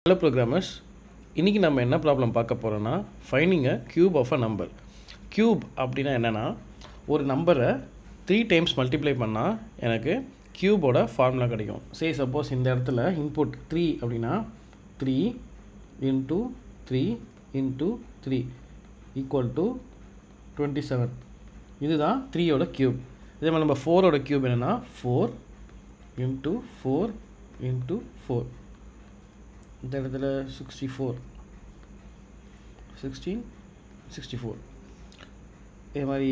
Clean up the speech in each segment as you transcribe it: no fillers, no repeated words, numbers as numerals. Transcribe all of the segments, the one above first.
Hello programmers, இன்னைக்கு நம்ம என்ன ப்ராப்ளம் பார்க்க போறோம்னா finding a cube of a number. Cube அப்படினா என்னன்னா ஒரு நம்பரை 3 times multiply பண்ணா எனக்கு cube ஓட ஃபார்முலா கிடைக்கும். Say suppose இந்த இடத்துல input 3 அப்படினா 3 into 3 into 3 equal to 27. இதுதான் 3 ஓட cube. இதே மாதிரி நம்ம 4 ஓட cube என்னன்னா 4 into 4 into 4. இந்த இடத்துல 64 16 64 இதே மாதிரி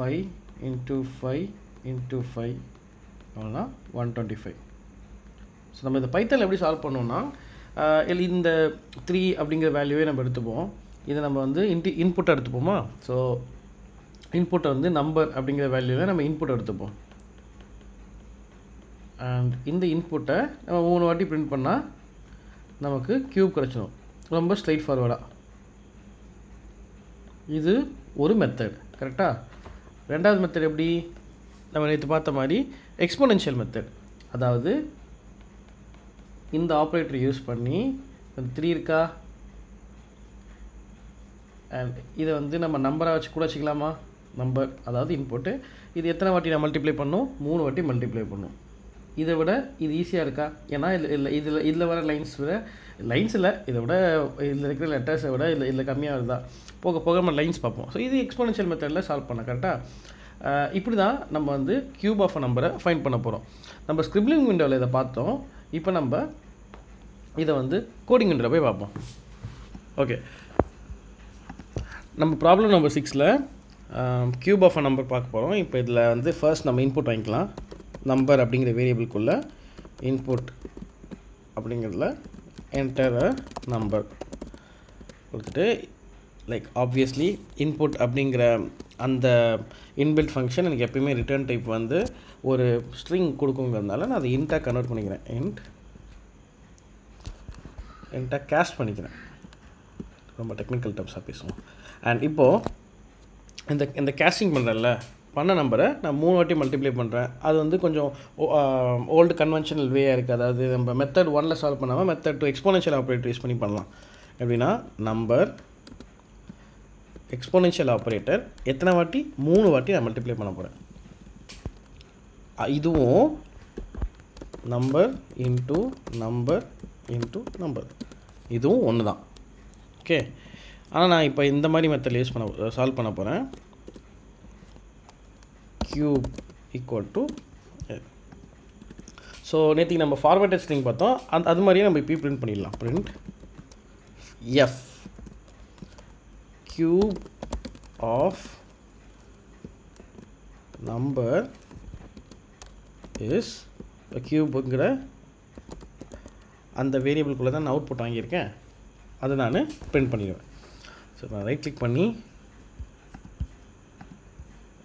5 into 5 into 5 அவ்வளோதான் 125. ஸோ நம்ம இந்த பைத்தல் எப்படி சால்வ் பண்ணோம்னா இந்த 3 அப்படிங்கிற வேல்யூவே நம்ம எடுத்துப்போம். இதை நம்ம வந்து இன்புட்டை எடுத்துப்போமா. ஸோ இன்புட்டை வந்து நம்பர் அப்படிங்கிற வேல்யூவை நம்ம இன்புட் எடுத்துப்போம். அண்ட் இந்த இன்புட்டை நம்ம 3 வாட்டி பிரிண்ட் பண்ணால் நமக்கு கியூப் கிடச்சிடும். ரொம்ப ஸ்ட்ரைட் ஃபார்வர்டாக. இது ஒரு மெத்தட் கரெக்டாக. ரெண்டாவது மெத்தட் எப்படி நம்ம நேற்று பார்த்த மாதிரி எக்ஸ்போனென்ஷியல் மெத்தட். அதாவது இந்த ஆப்ரேட்டர் யூஸ் பண்ணி 3 இருக்கா அண்ட் இதை வந்து நம்ம நம்பராக வச்சு கூட வச்சுக்கலாமா. நம்பர் அதாவது இன்புட்டு. இது எத்தனை வாட்டி நான் மல்டிப்ளை பண்ணணும் 3 வாட்டி மல்டிப்ளை பண்ணணும். இதை விட இது ஈஸியாக இருக்கா. ஏன்னா இதில் வர லைன்ஸ் இல்லை இதை விட இதில் இருக்கிற லெட்டர்ஸை விட இதில் கம்மியாக வருதா போக போக நம்ம லைன்ஸ் பார்ப்போம். ஸோ இது எக்ஸ்போனென்ஷியல் மெத்தடில் சால்வ் பண்ண கரெக்டாக. இப்படி தான் நம்ம வந்து கியூப் ஆஃப் அ நம்பரை ஃபைண்ட் பண்ண போகிறோம். நம்ம ஸ்கிரிப்லிங் விண்டோவில் இதை பார்த்தோம். இப்போ நம்ம இதை வந்து கோடிங் விண்டோவில் போய் பார்ப்போம். ஓகே, நம்ம ப்ராப்ளம் நம்பர் 6ல் கியூப் ஆஃப் அ நம்பர் பார்க்க போகிறோம். இப்போ இதில் வந்து ஃபர்ஸ்ட் நம்ம இன்புட் வாங்கிக்கலாம். நம்பர் அப்படிங்கிற வேரியபிள்குள்ளே இன்புட் அப்படிங்கிறதுல என்டர் அ நம்பர் கொடுத்துட்டு லைக் ஆப்வியஸ்லி இன்புட் அப்படிங்கிற அந்த இன்பில்ட் ஃபங்க்ஷன் எனக்கு எப்பயுமே ரிட்டர்ன் டைப் வந்து ஒரு ஸ்ட்ரிங் கொடுக்குங்கிறதுனால நான் அதை இன்ட்டாக கன்வெர்ட் பண்ணிக்கிறேன். இன்ட்டாக கேஸ்ட் பண்ணிக்கிறேன். ரொம்ப டெக்னிக்கல் டப்ஸாக பேசுவோம். அண்ட் இப்போது இந்த கேஸ்டிங் பண்ணுறேன்ல பண்ண நம்பரை நான் 3 வாட்டி மல்டிப்ளை பண்ணுறேன். அது வந்து கொஞ்சம் ஓல்டு கன்வென்ஷனல் வேயாக இருக்குது. அதாவது நம்ம மெத்தட் 1ல் சால்வ் பண்ணாமல் மெத்தட் 2 எக்ஸ்போனென்ஷியல் ஆப்ரேட்டர் யூஸ் பண்ணி பண்ணலாம். எப்படின்னா நம்பர் எக்ஸ்போனென்ஷியல் ஆப்ரேட்டர் எத்தனை வாட்டி 3 வாட்டி நான் மல்டிப்ளை பண்ண போகிறேன். இதுவும் number into number into number இதுவும் ஒன்று தான். ஓகே, ஆனால் நான் இப்போ இந்த மாதிரி மெத்தட் யூஸ் பண்ண சால்வ் பண்ண போகிறேன். cube equal to ஸோ நேற்றுக்கு நம்ம ஃபார்மேட்டட் ஸ்ட்ரிங் பார்த்தோம். அது மாதிரியே நம்ம இப்போ பிரிண்ட் பண்ணிடலாம். Print f cube of number is கியூபுங்கிற அந்த வேரியபிள்குள்ளே தான் நான் அவுட்புட் வாங்கியிருக்கேன். அதை நான் பிரிண்ட் பண்ணிடுவேன். ஸோ நான் ரைட் கிளிக் பண்ணி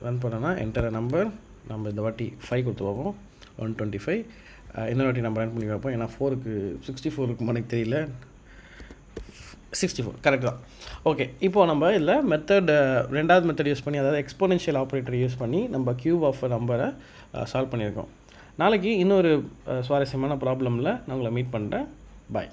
ரன் பண்ணனா என்டர் நம்பர் நம்ம இந்த வாட்டி 5 கொடுத்து பார்ப்போம். 125. இன்னொரு வாட்டி நம்ம ரன் பண்ணி பார்ப்போம். ஏன்னா 4க்கு 64க்கு எனக்கு தெரியல. 64 கரெக்ட் தான். ஓகே, இப்போது நம்ம இதில் மெத்தட் ரெண்டாவது மெத்தட் யூஸ் பண்ணி அதாவது எக்ஸ்போனென்ஷியல் ஆப்ரேட்டர் யூஸ் பண்ணி நம்ம கியூப் ஆஃப் நம்பரை சால்வ் பண்ணியிருக்கோம். நாளைக்கு இன்னொரு சுவாரஸ்யமான ப்ராப்ளமில் நான் உங்களை மீட் பண்ணுறேன். பாய்.